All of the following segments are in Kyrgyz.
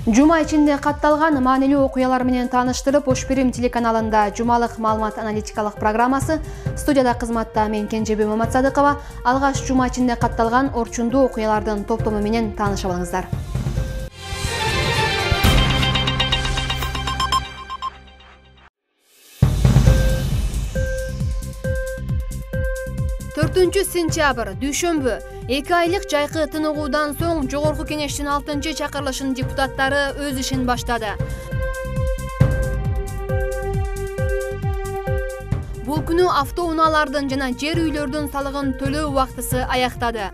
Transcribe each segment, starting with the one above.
Жума ичинде катталган маанилүү окуялар менен тааныштырып, Ош Бирим телеканалында жумалык маалымат аналитикалык программасы. Студияда кызматта мен Кенжебе Маматсадыкова. Алгаш жума ичинде катталган орчундуу окуялардын топтому менен тааныша алыңыздар. 4 сентябрь дүйшөмбү 2 айлык жайкы тыныгуудан соң Жогорку Кеңештин 6 чакырылышынын депутаттары өз ишин баштады. Бул күнү автоунаалардын жана жер үйлөрдүн салыгын төлөө убактысы аяктады.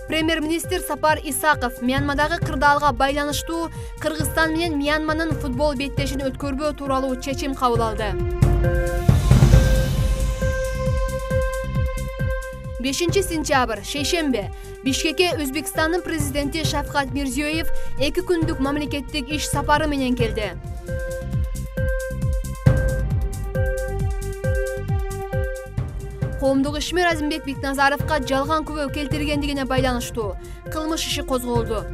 Премьер-министр Сапар Исаков Мьянмадагы кырдаалга байланыштуу Кыргызстан менен Мьянманын футбол беттешин өткөрбөө тууралуу чечим кабыл алды. 5 сентябрь шейшембе Бишкекке Өзбекстандын президенти Шавкат Мирзиёев 2 күндүк мамлекеттик иш сапары менен келди. Коомдук ишмер Азимбек Бекназаровго жалган күбө келтиргендигине байланыштуу кылмыш иши козголду.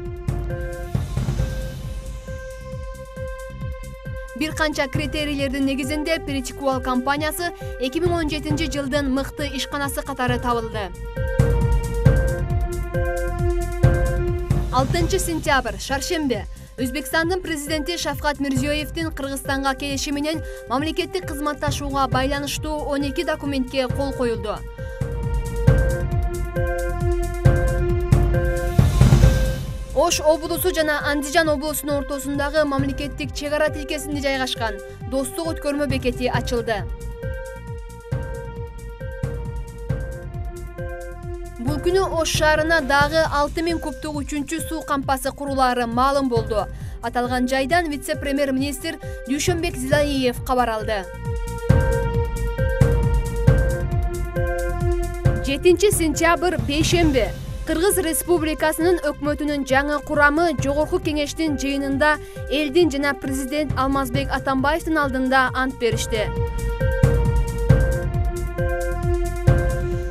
Бир канча критерийлердин негизинде Перетикуал компаниясы 2017 жылдын мыкты ишканасы катары табылды. 6 сентябрь шаршембе Өзбекстандын президенти Шавкат Мирзиёевдин Кыргызстанга келиши менен мамлекеттик кызматташууга байланыштуу 12 документке кол коюлду. Ош облусу жана Андижан облусунун ортосундагы мамлекеттик чек ара тилкесинде жайгашкан достук өткөрмө бекети ачылды. Бул күнү Ош шаарына дагы 6000 кубтук 3-суу кампасы курулаары маалым болду. Аталган жайдан вице-премьер-министр Дүйшөнбек Зилалиев кабар алды. 7 сентябрь бейшембе Кыргыз Республикасынын өкмөтүнүн жаңы курамы Жогорку Кеңештин жыйынында элдин жана президент Алмазбек Атамбаевдин алдында ант беришти.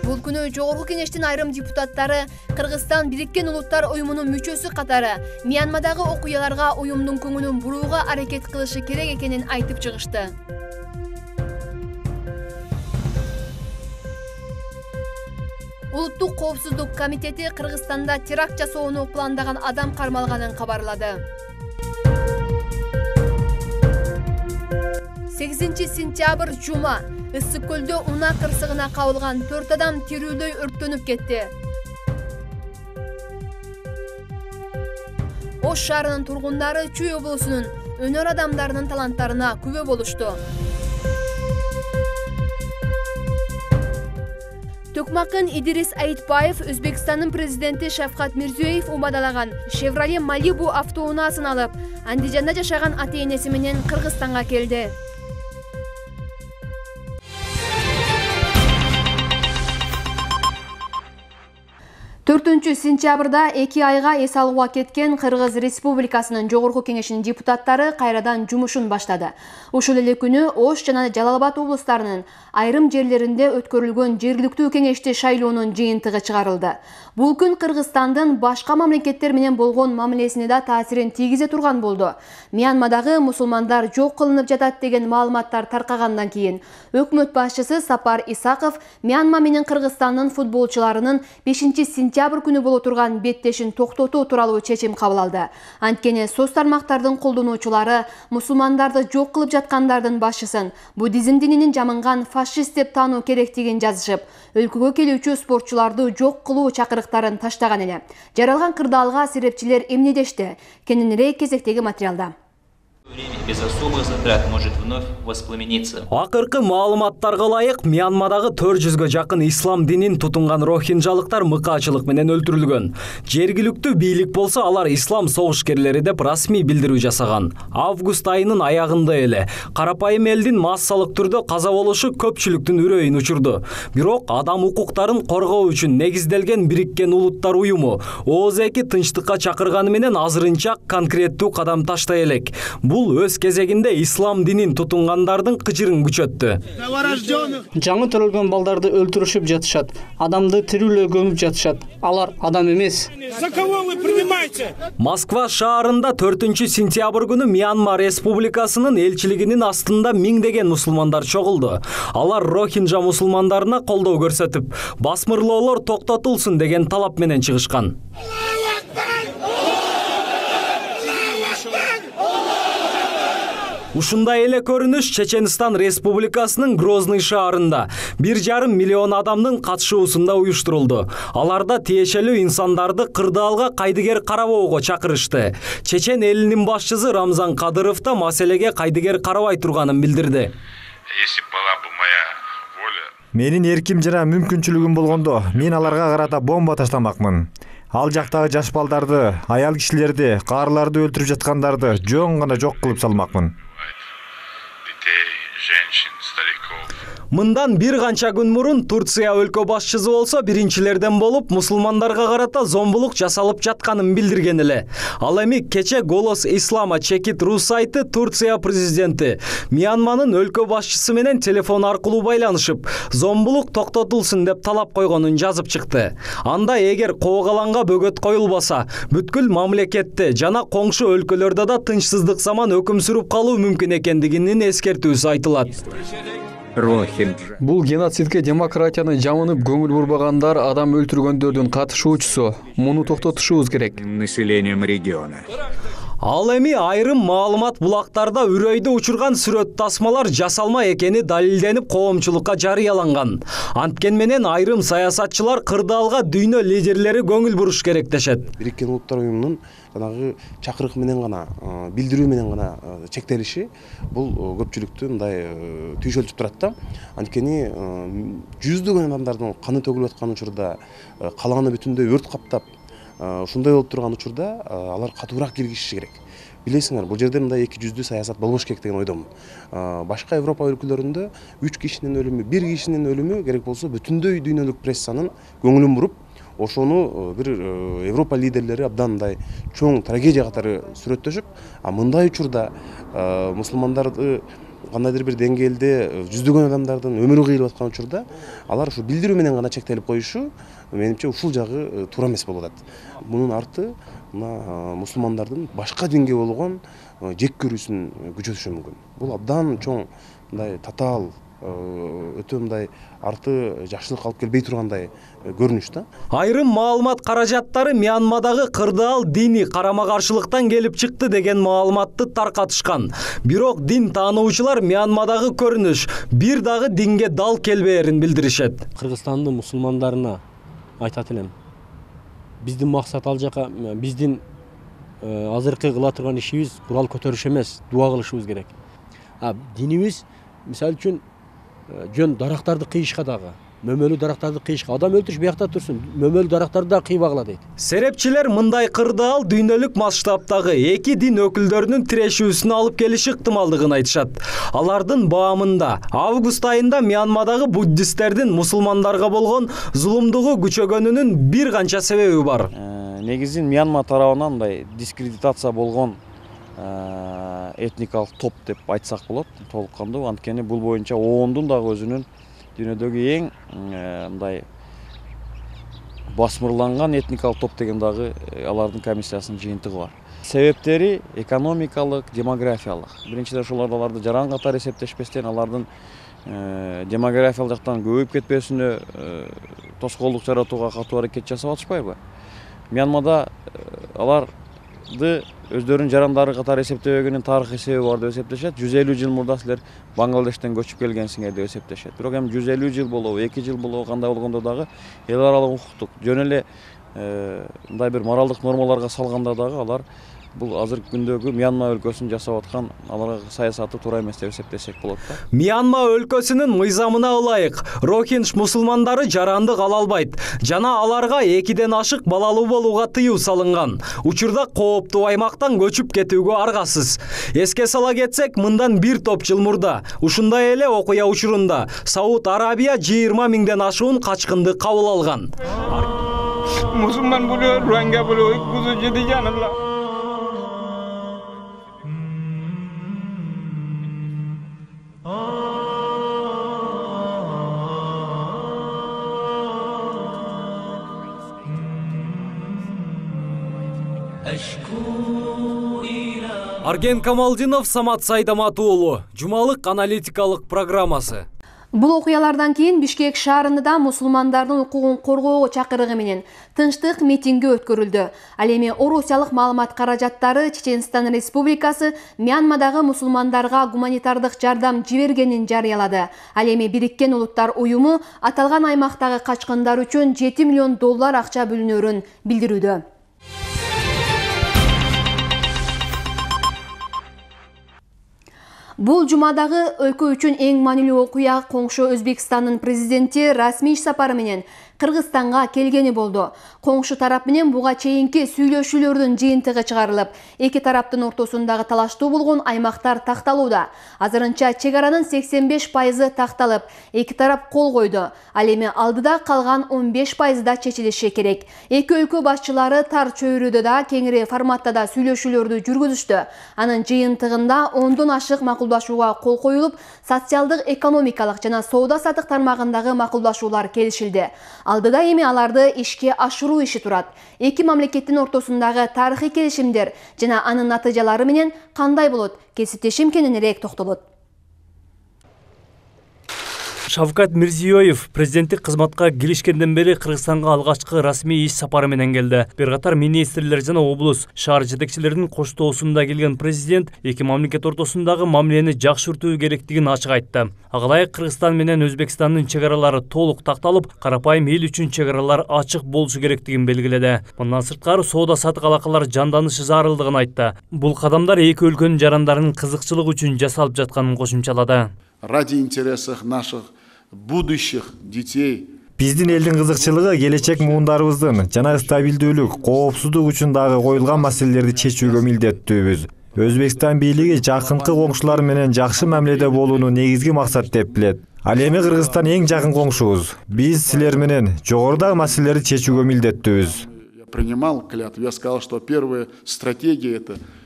Бул күнү Жогорку Кеңештин айрым депутаттары Кыргызстан Бириккен Улуттар уюмунун мүчөсү катары Мьянмадагы окуяларга уюмдун көңүлүн бурууга аракет кылышы керек экенин айтып чыгышты. Улуттук коопсуздук комитети Кыргызстанда теракт жасоону пландаган адам кармалганын кабарлады. 8 сентябрь жума Ысык көлдө унаа кырсыгына кабылган 4 адам тирүүлөй өрттөнүп кетти. Ош шаарынын тургундары Чүй облусунун өнөр адамдарынын таланттарына күбө болушту. Төкмакын Идирис Айтбаев Өзбекстандын президенти Шавкат Мирзиёев убадалаган Chevrolet Malibu автоунаасын алып, Андижанда жашаган ата-энеси менен Кыргызстанга келди. 4 сентябрда 2 айга эс алууга кеткен Кыргыз Республикасынын Жогорку Кеңешинин депутаттары кайрадан жумушун баштады. Ушул эле күнү Ош жана Жалал-Абад облустарынын айрым жерлеринде өткөрүлгөн жергиликтүү кеңешти шайлоонун жыйынтыгы чыгарылды. Бул күн Кыргызстандын башка мамлекеттер менен болгон мамилесине да таасирин тийгизе турган болду. Мьянмадагы мусулмандар жок кылынып жатат деген маалыматтар таркагандан кийин өкмөт башчысы Сапар Исаков Мьянма менен Кыргызстандын футболчуларынын 5 сентябрь күнү боло турган беттешин токтотуу тууралуу чечим кабыл алды. Анткени соц тармактардын колдонуучулары мусулмандарды жок кылып жаткандардын башчысын буддизм дининин жамынган фашист деп таануу керектигин жазышып, өлкөгө келүүчү спортчуларды жок кылуу чакырыктарын таштаган эле. Жаралган кырдаалга серепчилер эмне дешти? Кененирээк кезектеги материалда. Без особых затрат может вновь воспламениться. Акыркы маалыматтарга ылайык Мьянмадагы 400гө жакын ислам динин тутунган рохинжалыктар мыкаачылык менен өлтүрүлгөн. Жергиликтүү бийлик болсо алар ислам согушкерлери деп расмий билдирүү жасаган. Август айынын аягында эле карапайым элдин массалык түрдө каза болушу көпчүлүктүн үрөйүн учурду. Бирок адам укуктарын коргоо үчүн негизделген Бириккен Улуттар уюму ООЗ-ки тынчтыкка чакырганы менен азырынча конкреттүү кадам таштай элек. Бул өз өз кезегинде ислам динин тутунгандардын кычырын күчөттү. Жаңы төрөлгөн балдарды өлтүрүшүп жатышат. Адамды тирүүлө көмүп жатышат. Алар адам эмес. Москва шаарында 4-сентябрь күнү Мьянма Республикасынын элчилигинин астында миңдеген мусулмандар чогулду. Алар рохинджа мусулмандарына колдоо көрсөтүп, басмырлоолор токтотулсун деген талап менен чыгышкан. Ушундай эле көрүнүш Чеченстан Республикасынын Грозный шаарында 1,5 миллион адамдын катышуусунда уюштурулду. Аларда тиешелүү инсандарды кырдаалга кайдыгер карабоого чакырышты. Чечен элинин башчысы Рамзан Кадыров да маселеге кайдыгер карабай турганын билдирди. Если была бы моя воля. Менин эрким жана мүмкүнчүлүгүм болгондо, мен аларга карата бомба таштамакмын. Ал жактагы жаш балдарды, аял кишилерди, каарыларды өлтүрүп жаткандарды жөн гана жок кылып салмакмын. Детей, женщин, стариков. Мындан бир канча күн мурун Турция өлкө башчысы болсо биринчилерден болуп мусулмандарга карата зомбулук жасалып жатканын билдирген эле. Ал эми кече Голос Ислама чекит рус сайты Турция президенти Мьянманын өлкө башчысы менен телефон аркылуу байланышып, зомбулук токтотулсун деп талап койгонун жазып чыкты. Анда эгер коогаланга бөгөт коюлбаса, бүткүл мамлекетте жана коңшу өлкөлөрдө да тынчсыздык заман өкүм сүрүп калуу мүмкүн экендигинин эскертүүсү айтылат. Бул геноцидке демократияны жамынып көңүл бурбагандар адам өлтүргөндөрдүн катышуучусу. Муну токтотушубуз керек. Населением региона. Ал эми айрым маалымат булактарда үрөйдү учурган сүрөт тасмалар жасалма экени далилденип коомчулукка жарыяланган. Анткен менен айрым саясатчылар кырдаалга дүйнө лидерлери көңүл буруш керек дешет. Бириккен Улуттар уюмунун жанагы чакырык менен гана, билдирүү менен гана чектелиши бул көпчүлүктү мындай түйшөлтүп турат да. Анткени жүздөгөн адамдардын каны төгүлүп аткан учурда, калааны бүтүндөй өрт каптап, ушундай болуп турган учурда алар катуураак киргизиши керек. Билесиңер, бул жерде мындай эки жүздүү саясат болбош керек деген ойдомун. Башка Европа өлкөлөрүндө 3 кишинин өлүмү, 1 кишинин өлүмү керек болсо бүтүндөй дүйнөлүк прессанын көңүлүн буруп, ошону бир Европа лидерлери абдан мындай чоң трагедия катары сүрөттөшүп, мындай учурда мусулмандарды кандайдыр бир деңгээлде жүздөгөн адамдардын өмүрү кыйылып аткан учурда алар ушу билдирүү менен гана чектелип коюшу менимче ушул жагы туура эмес болуп атат. Мунун арты мына мусулмандардын башка динге болгон жек көрүүсүн күчөтүшү мүмкүн. Бул абдан чоң мындай татаал өтө мындай арты жакшылык алып келбей тургандай көрүнүш да. Айрым маалымат каражаттары Мьянмадагы кырдаал диний карама-каршылыктан келип чыкты деген маалыматты таркатышкан. Бирок дин таануучулар Мьянмадагы көрүнүш бир дагы динге дал келбээрин билдиришет. Кыргызстандын мусулмандарына айтат элем. Биздин максат ал жака, биздин азыркы кыла турган ишибиз курал көтөрүш эмес, дуа кылышыбыз керек. Динибиз мисалы үчүн жөн дарактарды кыйышка дагы, мөмөлүү дарактарды кыйышка, адам өлтүрүш биякта турсун, мөмөлүү дарактарды да кыйбагыла дейт. Серепчилер мындай кырдаал дүйнөлүк масштабтагы эки дин өкүлдөрүнүн тирешүүсүнө алып келиши ыктымалдыгын айтышат. Алардын баамында август айында Мьянмадагы буддисттердин мусулмандарга болгон зулумдугу күчөгөнүнүн бир канча себеби бар. Негизин Мьянма тарабынан мындай дискредитация болгон этникалык топ деп айтсак болот, толук кандуу. Анткени бул боюнча ООНдун дагы өзүнүн дүйнөдөгү эң мындай басмырланган этникалык топ деген дагы алардын комиссиясынын жыйынтыгы бар. Себептери экономикалык, демографиялык. Биринчиден ошолорду аларды жаран катары эсептешпестен алардын демографиялык жактан көбөйүп кетпесине тоскоолдук жаратууга катуу аракет жасап атышпайбы? Мьянмада аларды өздөрүнүн жарандары катары эсептебегенин тарыхый себеби бар деп эсептешет. 150 жыл мурда силер Бангладештен көчүп келгенсиңер деп эсептешет. Бирок эми 150 жыл болобу, 2 жыл болобу, кандай болгондо дагы эл аралык укуктук жөн эле мындай бир моралдык нормаларга салганда дагы алар бул азыркы күндөгү Мьянма өлкөсүнүн жасап аткан аларга саясаты туура эмес деп эсептесек болот да. Мьянма өлкөсүнүн мыйзамына ылайык рохинж мусулмандары жарандык ала албайт жана аларга 2ден ашык балалуу болууга тыюу салынган. Учурда кооптуу аймактан көчүп кетүүгө аргасыз. Эске сала кетсек, мындан бир топ жыл мурда ушундай эле окуя учурунда Сауд Арабия 20 миңден ашуун качкынды кабыл алган. Мусулман болуп, Руанга болуп, кузу жеди жаналар. Арген Камалдинов, Самат Сайдамат уулу. Жумалык аналитикалык программасы. Бул окуялардан кийин Бишкек шаарында мусулмандардын укугун коргоо чакырыгы менен тынчтык митинги өткөрүлдү. Ал эми Орусиялык маалымат каражаттары Чеченстан Республикасы Мьянмадагы мусулмандарга гуманитардык жардам жибергенин жарыялады. Ал эми Бириккен Улуттар уюму аталган аймактагы качкындар үчүн $7 миллион акча бөлүнөрүн билдирүүдө. Бул жумадагы өлкө үчүн эң маанилүү окуя коңшу Өзбекстандын президенти расмий иш сапары менен Кыргызстанга келгени болду. Коңшу тарап менен буга чейинки сүйлөшүүлөрдүн жыйынтыгы чыгарылып, эки тараптын ортосундагы талаштуу болгон аймактар такталууда. Азырынча чек аранын 85% такталып, эки тарап кол койду. Ал эми алдыда калган 15% да чечилиши керек. Эки өлкө башчылары тар чөйрөдө да кеңири форматта да сүйлөшүүлөрдү жүргүзүштү. Анын жыйынтыгында 10дон ашык макулдашууга кол коюлуп, социалдык, экономикалык жана соода-саттык тармагындагы макулдашуулар келишилди. Алдыда эми аларды ишке ашыруу иши турат. Эки мамлекеттин ортосундагы тарыхый келишимдер жана анын натыйжалары менен кандай болот? Кесиптешим кененирээк токтолот. Шавкат Мирзиёев президенттик кызматка киришкенден бери Кыргызстанга алгачкы расмий иш сапары менен келди. Бир катар министрлер жана облус, шаар жетекчилеринин коштоосунда келген президент эки мамлекет ортосундагы мамилени жакшыртуу керектигин ачык айтты. Ага Кыргызстан менен Өзбекстандын чек аралары толук такталып, карапайым эл үчүн чек аралар ачык болушу керектигин белгиледи. Мындан сырткары соода-саттык алакалар жанданышы зарылдыгын айтты. Бул кадамдар эки өлкөнүн жарандарынын кызыкчылыгы үчүн жасалып жатканын кошумчалады. Ради интересов наших будущих детей. Биздин элдин кызыкчылыгы келечек муундарыбыздын жана стабилдүүлүк, коопсуздук үчүн дагы коюлган маселелерди чечүүгө милдеттүүбүз. Өзбекстан бийлиги жакынкы коңшулар менен жакшы мамиледе болууну негизги максат деп билет. Ал эми Кыргызстан эң жакын коңшубуз. Биз силер менен жогорудагы маселелерди чечүүгө милдеттүүбүз. Я принимал клятву, я сказал, что первая стратегия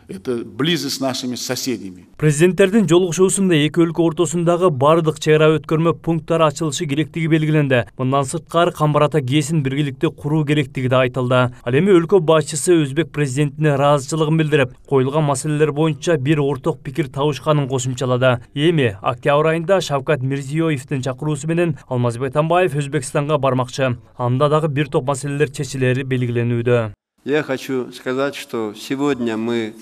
это близость с нашими соседями. Президенттердин жолугушуусунда эки өлкө ортосундагы бардык чек ара өткөрмө пункттары ачылышы керектиги белгиленди. Мындан сырткары Камбарата ГЭСин биргеликте куруу керектиги да айтылды. Ал эми өлкө башчысы өзбек президентине ыраазычылыгын билдирип, коюлган маселелер боюнча бир орток пикир табышканын кошумчалады. Эми октябрь айында Шавкат Мирзиёевдин чакыруусу менен Алмазбек Атамбаев Өзбекстанга бармакчы. Анда дагы бир топ маселелер чечилери белгиленүүдө. Я хочу сказать, что сегодня мы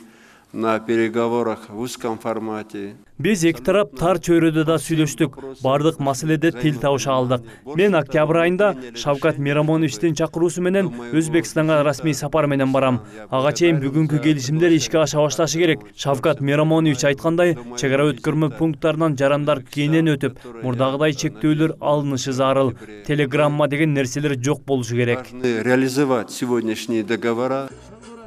на переговорах в узком формате. Биз эки тарап тар чөйрөдө да сүйлөштүк, бардык маселеде тил табыша алдык. Мен октябрь айында Шавкат Мирамоновичтин чакыруусу менен Өзбекстанга расмий сапар менен барам. Ага чейин бүгүнкү келишимдер ишке аша башташы керек. Шавкат Мирамонович айткандай, чек ара өткөрмө пункттарынан жарандар кийинен өтүп, мурдагыдай чектөөлөр алынышы зарыл. Телеграмма деген нерселер жок болушу керек. Реализовать сегодняшние договора.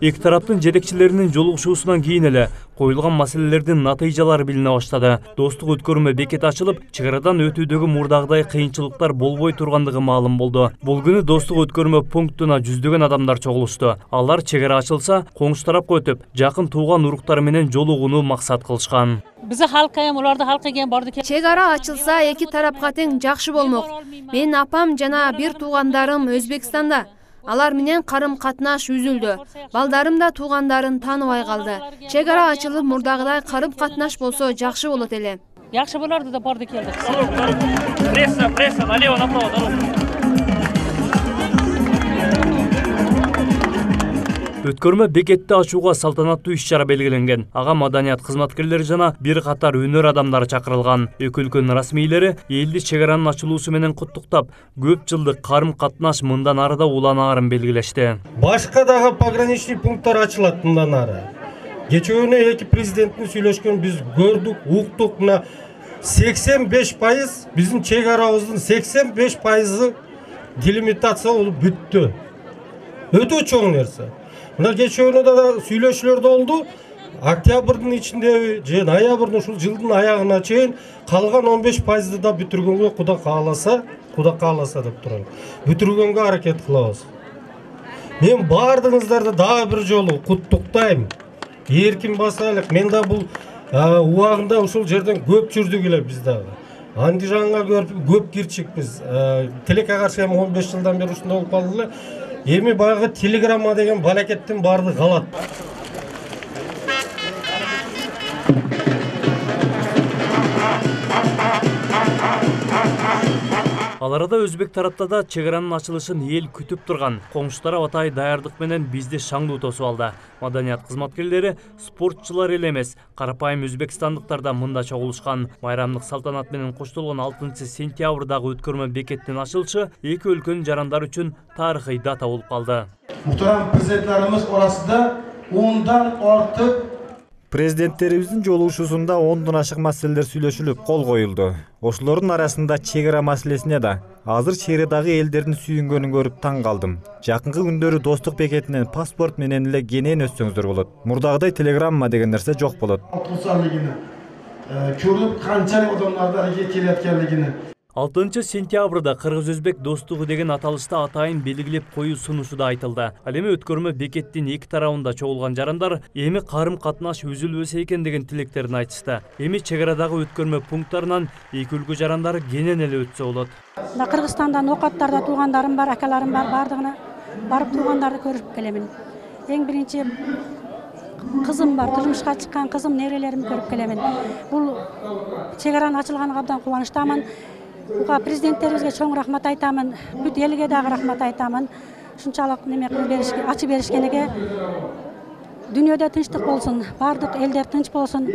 Эки тараптын жетекчилеринин жолугушуусунан кийин эле коюлган маселелердин натыйжалары билине баштады. Достук өткөрмө бекети ачылып, чек арадан өтүүдөгү мурдагыдай кыйынчылыктар болбой тургандыгы маалым болду. Бул күнү достук өткөрмө пунктуна жүздөгөн адамдар чогулушту. Алар чек ара ачылса, коңшу тарапка өтүп, жакын тууган уруктары менен жолугууну максат кылышкан. Bizi halka hem ularda halka gen bardı. Чек ара ачылса эки тарапка тең жакшы болмок. Мен апам жана бир туугандарым Өзбекстанда. Алар менен карым катнаш үзүлдү. Балдарым да туугандарын тааныбай калды. Чек ара ачылып, мурдагыдай карым катнаш болсо жакшы болот эле. Жакшы болорду да барды келдик. Пресса, налево, направо, дорога. Өткөрмө бекетти ачууга салтанаттуу иш-чара белгиленген. Ага маданият кызматкерлери жана бир катар өнөр адамдары чакырылган. Эки өлкөнүн расмийлери элди чек аранын ачылуусу менен куттуктап, көп жылдык карым катнаш мындан ары да уланаарын белгилешти. Башка дагы пограничный пункттар ачылат мындан ары. Кечүүнү эки президенттин сүйлөшкөнүн биз көрдүк, уктук. Мына 85% биздин чек арабыздын 85% делимитация болуп бүттү. Өтө чоң нерсе. Мына кечүүнү да сүйлөшүүлөр болду. Октябрдын ичинде же ноябрдын ушул жылдын аягына чейин калган 15%ды да бүтүргөнгө Кудай кааласа деп турам. Бүтүргөнгө аракет кылабыз. Мен бардыгыңыздарды дагы бир жолу куттуктайм. Эркин басайлык. Мен да бул убагында ушул жерден көп жүрдүк эле биз дагы. Андижанга көп кирчикпиз. Тилекке каршы 15 жылдан бери ушунда болуп калды эле. Эми баягы телеграмма деген балакеттин баардыгы калат. Ал арада өзбек тарапта да чек аранын ачылышын эл күтүп турган. Коңшулар атай даярдык менен бизди шаңдуу тосуп алды. Маданият кызматкерлери спортчулар эле эмес, карапайым өзбекстандыктар да мында чогулушкан. Майрамдык салтанат менен коштолгон 6-сентябрдагы өткөрмө бекеттин ачылышы эки өлкөнүн жарандары үчүн тарыхый дата болуп калды. Muhtaram prezidentlerimiz orasında 10'dan artık Президенттерибиздин жолугушуусунда 10дон ашык маселелер сүйлөшүлүп, кол коюлду. Ошолордун арасында чек ара маселесине да. Азыр чек арадагы элдердин сүйүнгөнүн көрүп таң калдым. Жакынкы күндөрү достук бекетинен паспорт менен эле кенен өтсөңүздөр болот. Мурдагыдай телеграмма деген нерсе жок болот. Көрүп канчалык адамдарды аракет келеткенлигини. 6-сентябрда кыргыз-өзбек достугу деген аталышта атайын белгилеп коюу сунушу да айтылды. Ал эми өткөрмө бекеттин эки тарабында чогулган жарандар эми карым-катнаш үзүлбөсө экен деген тилектерин айтышты. Эми чек арадагы өткөрмө пункттарынан эки өлкө жарандары кенен эле өтсө болот. Кыргызстандан окаттарда туугандарым бар, акаларым бар, бардыгына барып туугандарды көрүп келемин. Эң биринчи кызым бар, турмушка чыккан кызым, нерелеримди көрүп келемин. Бул чек аранын ачылганына абдан кубанычтамын. Президенттерибизге чоң рахмат айтамын. Бүт элге дагы рахмат айтамын. Ушунчалык неме кылып беришке, ачып беришкениге. Дүйнөдө тынчтык болсун, бардык элдер тынч болсун,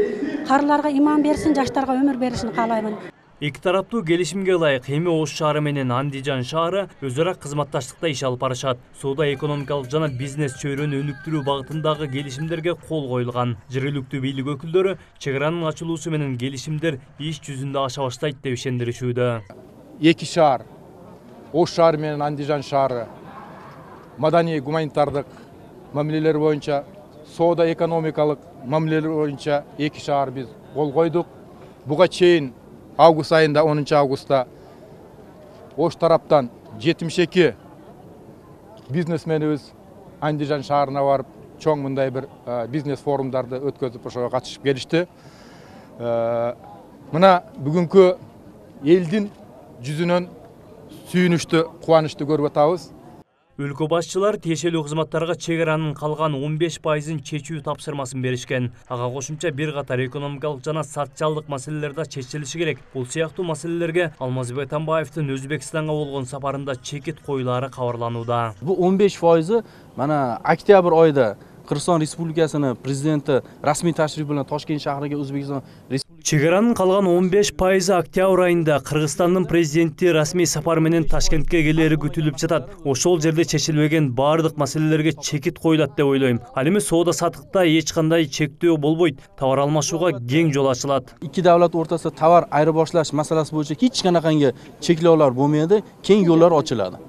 карыларга иман берсин, жаштарга өмүр беришин каалаймын. Эки тараптуу келишимге ылайык эми Ош шаары менен Андижан шаары өз ара кызматташтыкта иш алып барышат. Соода экономикалык жана бизнес чөйрөнү өнүктүрүү багытындагы келишимдерге кол коюлган. Жергиликтүү бийлик өкүлдөрү чек аранын ачылуусу менен келишимдер иш жүзүндө аша баштайт деп ишендиришүүдө. Эки шаар, Ош шаары менен Андижан шаары маданий гуманитардык мамилелер боюнча, соода экономикалык мамилелер боюнча эки шаар биз кол койдук. Буга чейин август айында 10 августта Ош тараптан 72 бизнесменибиз Андижан шаарына барып, чоң мындай бир бизнес форумдарды өткөзүп ошого катышып келишти. Мына бүгүнкү элдин жүзүнөн сүйүнүштү, кубанычты көрүп атабыз. Өлкө башчылары тиешелүү кызматтарга чек аранын калган 15%-ын чечүү тапшырмасын беришкен. Ага кошумча бир катар экономикалык жана социалдык маселелер да чечилиши керек. Бул сыяктуу маселелерге Алмазбек Атамбаевдин Өзбекстанга болгон сапарында чекит коюлары кабарланууда. Бул 15%ы мана октябрь айында Кыргызстан Республикасынын президенти расмий ташриф менен Тошкент шаарына Өзбекстан чек аранын калган 15%-ы октябрь айында Кыргызстандын президенти расмий сапар менен Ташкентке келери күтүлүп жатат. Ошол жерде чечилбеген бардык маселелерге чекит коюлат деп ойлойм. Ал эми соода сатыкта эч кандай чектөө болбойт. Товар алмашууга кең жол ачылат. Эки давлат ортосунда товар айырбашташ маселеси боюнча эч канаканча чеклөөлөр болмойт, кең жолдор ачылат.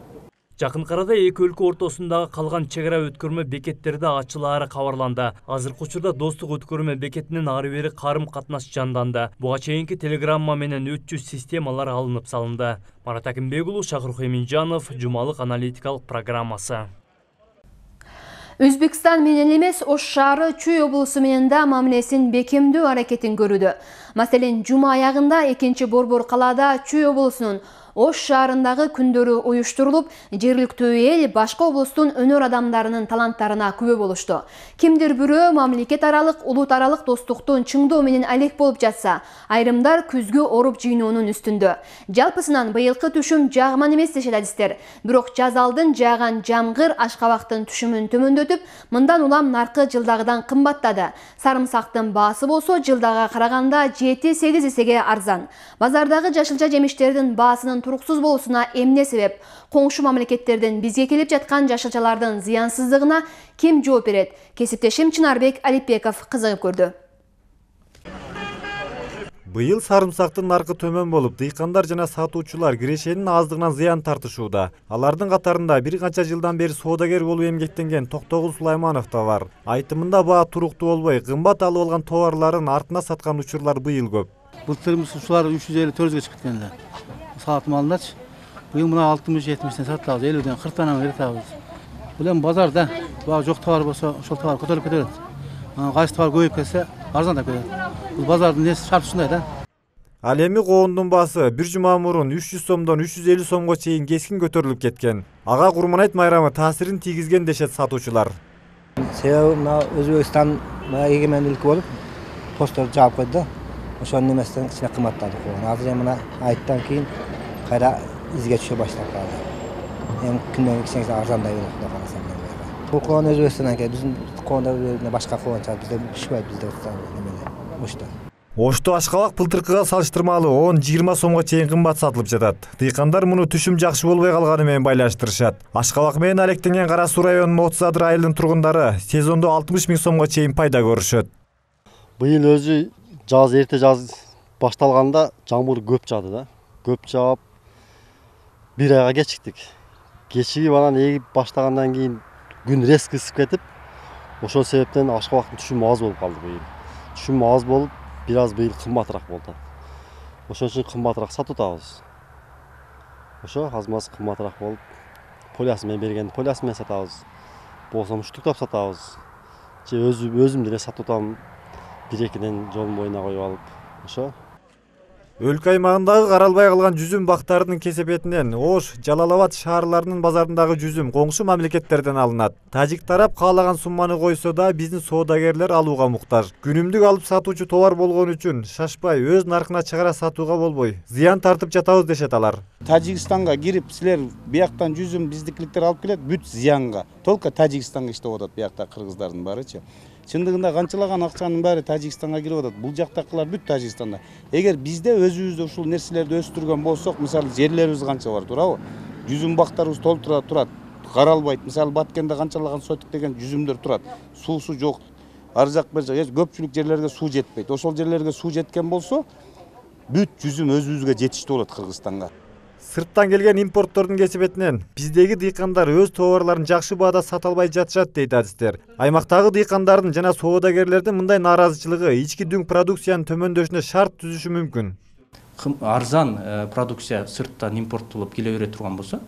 Жакын арада эки өлкө ортосундагы калган чек ара өткөрмө бекеттерди ачылаары кабарланды. Азыркы учурда достук өткөрмө бекетинин ары бери карым-катнаш жанданды. Буга чейинки телеграмма менен өтчү системалар алынып салынды. Марат Акимбек уулу, Шакыркой Минжанов, жумалык аналитикалык программасы. Өзбекстан менен эмес, Ош шаары Чүй облусу менен да мамилесин бекемдөө аракетин көрүүдө. Маселен, жума аягында 2-борбор калаада Чүй облусунун Ош шаарындагы күндөрү уюштурулуп, жергиликтүү эл башка облустун өнөр адамдарынын таланттарына күбө болушту. Кимдир бирөө мамлекет аралык, улут аралык достуктун чыңдоо менен алек болуп жатса, айрымдар күзгү оруп жыйноонун үстүндө. Жалпысынан быйылкы түшүм жагман эмес дешет адистер. Бирок жаз алдын жааган жамгыр ашкабактын түшүмүн төмөндөтүп, мындан улам наркы жылдагыдан кымбаттады. Сарымсактын баасы болсо жылдага караганда 7-8 эсеге арзан. Базардагы жашылча жемиштердин баасынын туруксуз болусуна эмне себеп? Коңшу мамлекеттерден бизге келип жаткан жашылчалардын зыянсыздыгына ким жооп берет? Кесиптешим Чынарбек Алипбеков кызыгып көрдү. Быйыл сарымсактын наркы төмөн болуп, дыйкандар жана сатуучулар кирешенин аздыгынан зыян тартышууда. Алардын катарында бир канча жылдан бери соодагер болуп эмгектенген Токтогул Сулайманов да бар. Айтымында баа туруктуу болбой, кымбат алып алган товарларын артына саткан учурлар быйыл көп. Былтыр ушулар 350-400ге чыгып кеткенде. Сатып алдыч. Быйыл мына 60-70-тен сатабыз, 50-ден 40-тан беребиз. Бул эми базарда баа жок товар болсо, ошол товар көтөрүлүп кетет. Кайсы товар көбөйүп кетсе, арзандап кетет. Бул базардын несі шарты ушундай да. Ал эми коондун баасы бир жума мурун 300 сомдон 350 сомго чейин кескин көтөрүлүп кеткен. Ага Курманайт майрамы таасирин тийгизген дешет сатуучулар. Себеби мына Өзбекстан эгемендүүлүк болуп, посттор жаап койду. Ошонун эместен кичине кымбаттады коон. Азыр мына айттан кийин кайра изге түшө баштап калды. Эми күндөн кичине арзандай болот деп карасам. Бул коон Өзбекстандан келет. Биздин коондар башка коон чыгат. Бизде пишпейт, бизде Ошто. Ошто ашкабак былтыркыга салыштырмалуу 10-20 сомго чейин кымбат сатылып жатат. Дыйкандар муну түшүм жакшы болбой калганы менен байланыштырышат. Ашкабак менен алектенген Кара Суу районунун 30 адыр айылынын тургундары сезондо 60 000 сомго чейин пайда көрүшөт. Быйыл өзү жаз эрте жаз башталганда жамгыр көп жаады да. Көп жаап бир айга кечиктик. Кечигип анан эгип баштагандан кийин күн резко ысып кетип, ошол себептен ашкабактын түшүмү аз болуп калды быйыл. Түшүм аз болуп, бир аз быйыл кымбатыраак болду. Ошон үчүн кымбатыраак сатып атабыз. Ошо азмаз кымбатыраак болуп, полясы менен бергенди полясы менен сатабыз. Болсо штуктап сатабыз. Же өзүм деле сатып атам. 1-2ден жолдун боюна коюп алып. Ошо. Өлкө аймагындагы каралбай калган жүзүм бактарынын кесепетинен Ош, Жалал-Абад шаарларынын базарындагы жүзүм коңшу мамлекеттерден алынат. Тажик тарап каалаган сумманы койсо да биздин соодагерлер алууга муктаж. Күнүмдүк алып сатуучу товар болгон үчүн шашпай өз наркына чыгара сатууга болбой, зыян тартып жатабыз дешет алар. Тажикстанга кирип, силер бияктан жүзүм биздикиликтер алып келет, бүт зыянга. Только Тажикстанга иштеп атат биякта кыргыздардын баарычы. Чындыгында канчалаган акчанын баары Тажикстанга кирип атат. Бул жактакылар бүт Тажикстанда. Эгер бизде өзүбүздө ушул нерселерди өстүргөн болсок, мисалы жерлерибиз канча бар, туурабы? Жүзүм бактарыбыз толтура турат, каралбайт. Мисалы Баткенде канчалаган сотик деген жүзүмдөр турат. Суусу жок. Ар жак бер жак көпчүлүк жерлерге суу жетпейт. Ошол жерлерге суу жеткен болсо, бүт жүзүм өзүбүзгө жетиштүү болот Кыргызстанга. Сырттан келген импорттордун кесепетинен биздеги дыйкандар өз товарларын жакшы баада сата албай жатышат дейт адистер. Аймактагы дыйкандардын жана соодагерлердин мындай нааразычылыгы ички дүң продукциянын төмөндөшүнө шарт түзүшү мүмкүн. Арзан продукция сырттан импорттолуп келе бере турган болсо,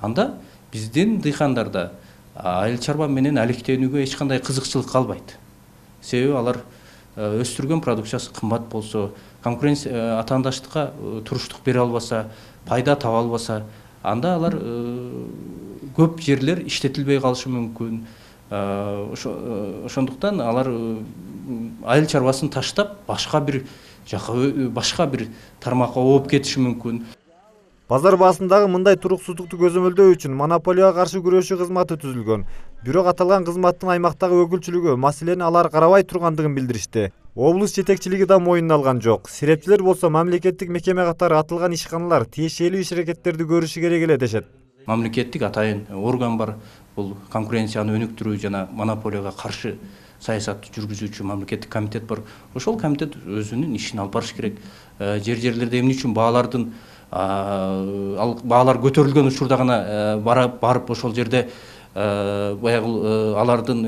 анда биздин дыйкандарда айыл чарба менен алектенүүгө эч кандай кызыкчылык калбайт. Себеби алар өстүргөн продукциясы кымбат болсо, конкуренция атаандаштыкка туруштук бере албаса, пайда таба албаса, анда алар көп жерлер иштетилбей калышы мүмкүн. Ошондуктан алар айыл чарбасын таштап башка бир тармакка ооп кетиши мүмкүн. Базар баасындагы мындай туруксуздукту көзөмөлдөө үчүн монополияга каршы күрөшүү кызматы түзүлгөн. Бирок аталган кызматтын аймактагы өкүлчүлүгү маселени алар карабай тургандыгын билдиришти. Облус жетекчилиги да моюнуна алган жок. Серепчилер болсо мамлекеттик мекеме катары атылган ишканалар тиешелүү иш-аракеттерди көрүшү керек эле дешет. Мамлекеттик атайын орган бар. Бул конкуренцияны өнүктүрүү жана монополияга каршы саясатты жүргүзүүчү мамлекеттик комитет бар. Ошол комитет өзүнүн ишин алып барыш керек. Жерлерде эмне үчүн баалар көтөрүлгөн учурда гана барып ошол жерде баягы алардын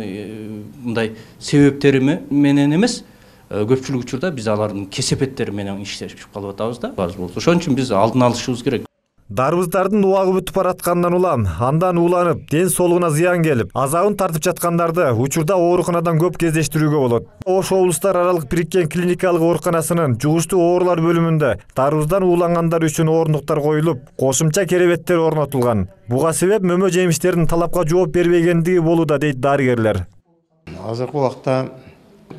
мындай себептери менен эмес, көпчүлүк учурда биз алардын кесепеттери менен иштешип калып атабыз да. Ошон үчүн биз алдын алышыбыз керек. Дарбыздардын убагы бүтүп бараткандан улам, андан ууланып, ден соолугуна зыян келип, азабын тартып жаткандарды учурда ооруканадан көп кездештирүүгө болот. Ош облустар аралык бириккен клиникалык ооруканасынын жугуштуу оорулар бөлүмүндө дарбыздан уулангандар үчүн ордуктар коюлуп, кошумча керебеттер орнотулган. Буга себеп мөмө жемиштердин талапка жооп бербегендиги болууда дейт дарыгерлер. Азыркы убакта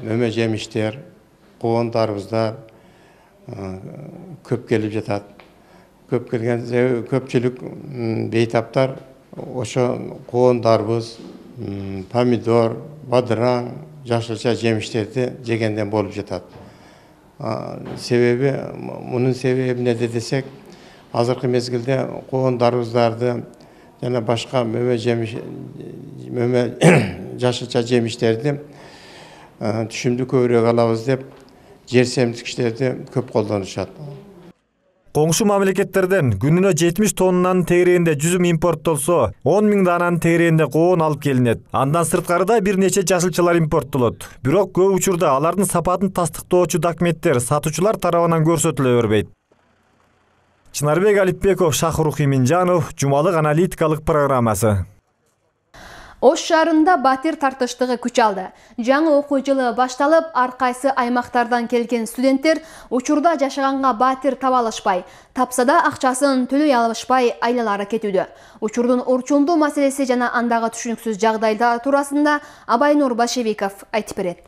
мөмө жемиштер, коон дарбыздар көп келип жатат. Көп келген көпчүлүк бейтаптар ошо коон дарбыз, помидор, бадыраң, жашылча жемиштерди жегенден болуп жатат. Себеби, мунун себеби эмнеде десек, азыркы мезгилде коон дарбыздарды жана башка мөмө жашылча жемиштерди түшүмдү көбүрөөк алабыз деп, жер семирткичтерди көп колдонушат. Коңшу мамлекеттерден күнүнө 70 тоннанын тегерегинде жүзүм импорттолсо, 10 000 дананын тегерегинде коон алып келинет. Андан сырткарыда бир нече жашылчалар импорттолот. Бирок көп учурда алардын сапатын тастыктоочу документтер сатуучулар тарабынан көрсөтүлө бербейт. Чынарбек Алипбеков, Шахрух Иминжанов, жумалык аналитикалык программасы. Ош шаарында батир тартыштыгы күч алды. Жаңы окуу жылы башталып, ар кайсы аймактардан келген студенттер учурда жашаганга батир таба алышпай, тапса да акчасын төлөй алышпай айлалары кетүүдө. Учурдун орчундуу маселеси жана андагы түшүнүксүз жагдайлар туурасында Абайнур Башевиков айтып берет.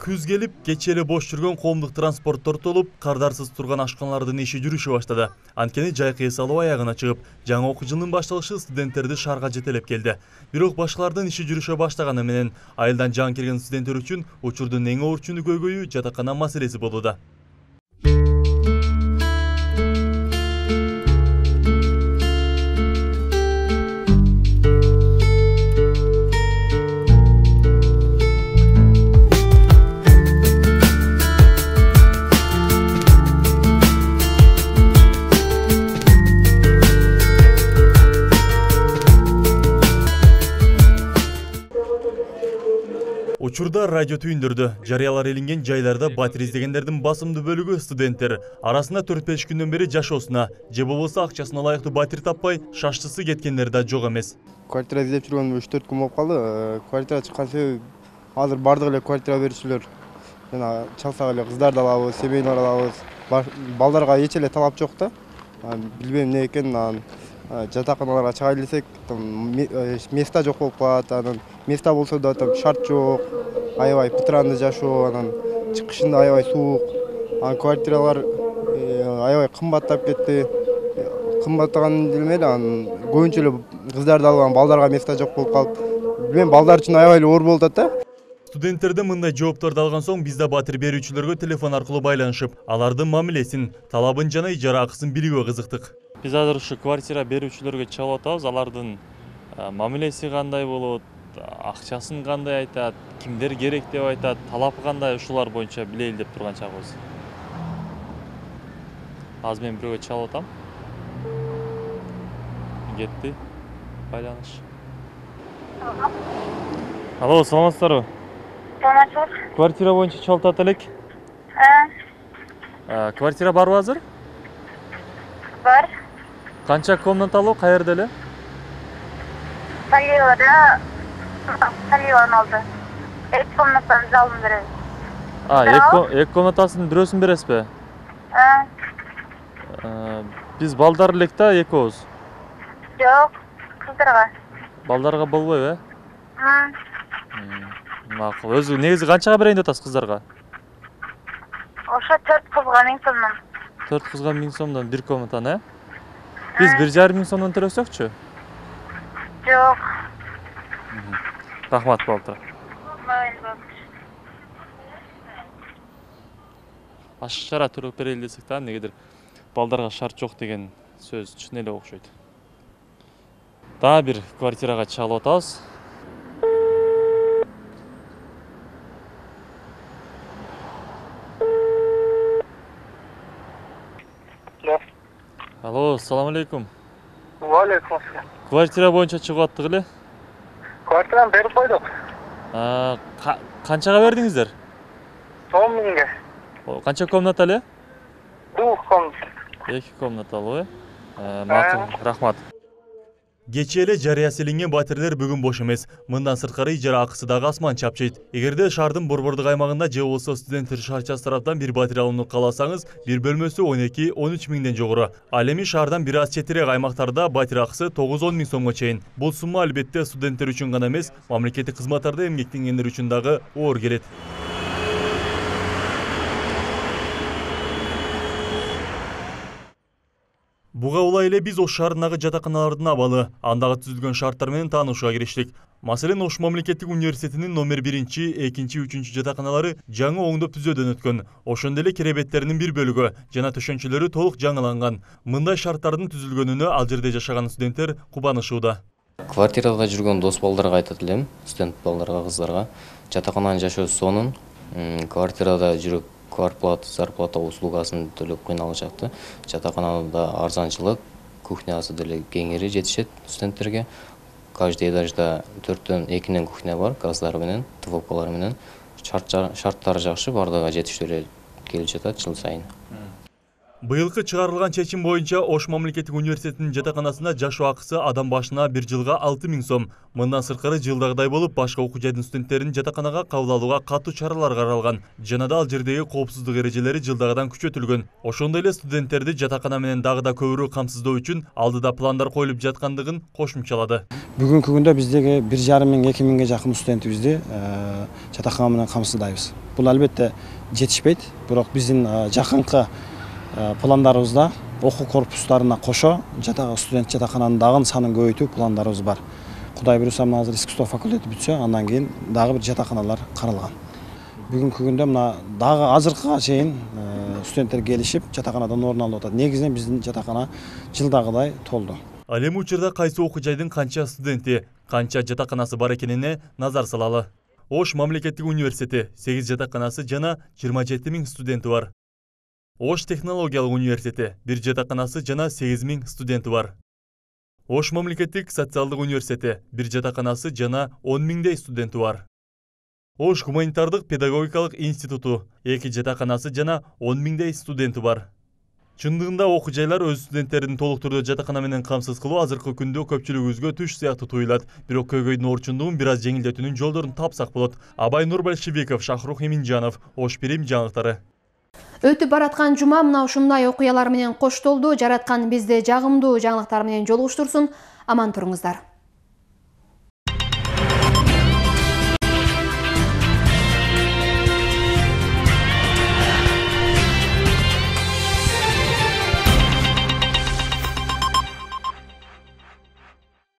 Күз келип, кечели бош жүргөн коомдук транспорт тортолуп, кардарсыз турган ашканалардын иши жүрүшө баштады. Анткени жайкы эс алуу аягына чыгып, жаңы окуу жылынын башталышы студенттерди шаарга жетелеп келди. Бирок башкалардын иши жүрүшө баштаганы менен айылдан жаңы келген студенттер үчүн учурдун эң орчуну көйгөйү жатакана маселеси болууда. Учурда радио түйүндөрдө, жарыялар илинген жайларда батир издегендердин басымдуу бөлүгү студенттер. Арасында 4-5 күндөн бери жашоосуна, же болбосо акчасына ылайыктуу батир таппай, шаштысы кеткендер да жок эмес. Квартира издеп жүргөнүм 3-4 күн болуп калды. Квартира чыккан себеби азыр бардык эле квартира берүүчүлөр жана чалсак эле кыздарды алабыз, семейлер алабыз. Балдарга эч эле талап жок да. Билбейм эмне экенин, жатаканаларга чыга элесек, места жок болуп калат, анан места болсо да шарт жок, аябай пытыранды жашоо, анан чыкышында аябай суук, анан квартиралар аябай кымбаттап кетти. Кымбаттаган деле эле, анан көбүнчө эле кыздарды алган, балдарга места жок болуп калып, билбейм, балдар үчүн аябай эле оор болуп атат да. Студенттерден мындай жоопторду алган соң биз да батир берүүчүлөргө телефон аркылуу байланышып, алардын мамилесин, талабын жана ижара акысын билүүгө кызыктык. Биз азыр ушу квартира берүүчүлөргө чалып атабыз, алардын мамилеси кандай болот, акчасын кандай айтат, кимдер керек деп айтат, талапы кандай, ушулар боюнча билели деп турган чагыбыз. Азыр мен бирөөгө чалып атам. Кетти. Байланыш. Алло, саламатсыздарбы? Саламатсыз. Квартира боюнча чалып атат элек. Квартира барбы азыр? Бар. Канча комнаталуу, каерде эле? Салиевада, Салиеванын алды. 2 комнатаны жалын беребиз. 2 комнатасынын бирөөсүн бересизби? Биз балдар элек да, экөөбүз. Жок, кыздарга. Балдарга болбойбу, Макул. Өзү негизи канчага берейин деп атасыз кыздарга? Ошо 4 кызга 1000 сомдон. 4 кызга 1000 сомдон 1 комнатаны, Биз 1,5 сомдон төлөсөкчү? Жок. Рахмат болду. Башка чара төлөп берели десек да, негедир балдарга шарт жок деген сөз чын эле окшойт. Дагы бир квартирага чалып атабыз. Алло, салам алейкум. Алейкум ассалам. Квартира боюнча чыгып аттык эле. Квартираны берип койдук. Канчага бердиңиздер? 10.000ге. Канча комната эле? 2 комната. 2 комнаталуу, Макул, рахмат. Кечээ эле жарыясы илинген батирлер бүгүн бош эмес. Мындан сырткары ижара акысы дагы асман чапчыйт. Эгерде шаардын борбордук аймагында же болбосо студенттер шаарчасы тараптан бир батир алууну кааласаңыз, бир бөлмөсү 12-13 миңден жогору. Ал эми шаардан бир аз четирээк аймактарда батир акысы 9-10 миң сомго чейин. Бул сумма албетте студенттер үчүн гана эмес, мамлекеттик кызматтарда эмгектенгендер үчүн дагы оор келет. Буга улай эле биз Ош шаарындагы жатаканалардын абалы, андагы түзүлгөн шарттар менен таанышууга кириштик. Маселен, Ош мамлекеттик университетинин номер 1-чи, 2-чи, 3-чү жатаканалары жаңы оңдоп түзөөдөн өткөн. Ошондой эле керебеттеринин бир бөлүгү жана төшөнчөлөрү толук жаңыланган. Мындай шарттардын түзүлгөнүнө ал жерде жашаган студенттер кубанышууда. Квартирада жүргөн дос балдарга айтат элем, студент балдарга, кыздарга, жатакананын жашоосу сонун, квартирада жүрүп квартплата, зарплата услугасын төлөп кыйналышат. Жатаканада арзанчылык, кухнясы деле кеңири жетишет студенттерге. Каждый этажда 4-төн 2 кухня бар, газдар менен, тывопкалар менен. Шарттары жакшы, бардыгы жетиштүү эле келип жатат жыл сайын. Быйылкы чыгарылган чечим боюнча Ош мамлекеттик университетинин жатаканасында жашоо акысы адам башына 1 жылга 6000 сом. Мындан сырткары жылдагыдай болуп, башка окуу жайдын студенттерин жатаканага кабыл алууга катуу чаралар каралган. Жана да ал жердеги коопсуздук эрежелери жылдагыдан күчөтүлгөн. Ошондой эле студенттерди жатакана менен дагы да көбүрөөк камсыздоо үчүн алдыда пландар коюлуп жаткандыгын кошумчалады. Бүгүнкү күндө биздеги 1,5–2 жакын студентибизди жатакана менен камсыздайбыз. Бул албетте жетишпейт, бирок биздин жакынкы пландарыбызда окуу корпустарына кошо студент жатакананын дагы санын көбөйтүү пландарыбыз бар. Кудай буюрса, азыр искусство факультети бүтсө, андан кийин дагы бир жатаканалар каралган. Бүгүнкү күндө мына дагы азыркыга чейин студенттер келишип жатаканадан орун алып атат. Негизинен биздин жатакана жылдагыдай толду. Ал эми учурда кайсы окуу жайдын канча студенти, канча жатаканасы бар экенине назар салалы. Ош мамлекеттик университети 8 жатаканасы жана 27000 студенти бар. Ош технологиялык университети 1 жатаканасы жана 8000 студенти бар. Ош мамлекеттик социалдык университети 1 жатаканасы жана 10.000 студенти бар. Ош гуманитардык педагогикалык институту 2 жатаканасы жана 10.000 студенти бар. Чындыгында окуу жайлар өз студенттерин толук түрдө жатакана менен камсыз кылуу азыркы күндө көпчүлүгүбүзгө түш сыяктуу туюлат. Бирок көйгөйдүн орчундугун бир аз жеңилдетүүнүн жолдорун тапсак болот. Абай Нурбальшибеков, Шахрух Эминжанов, Ош Пирим жаңылыктары. Өтүп бараткан жума мына ушундай окуялар менен коштолду. Жараткан бизди жагымдуу жаңылыктар менен жолугуштурсун. Аман туруңуздар.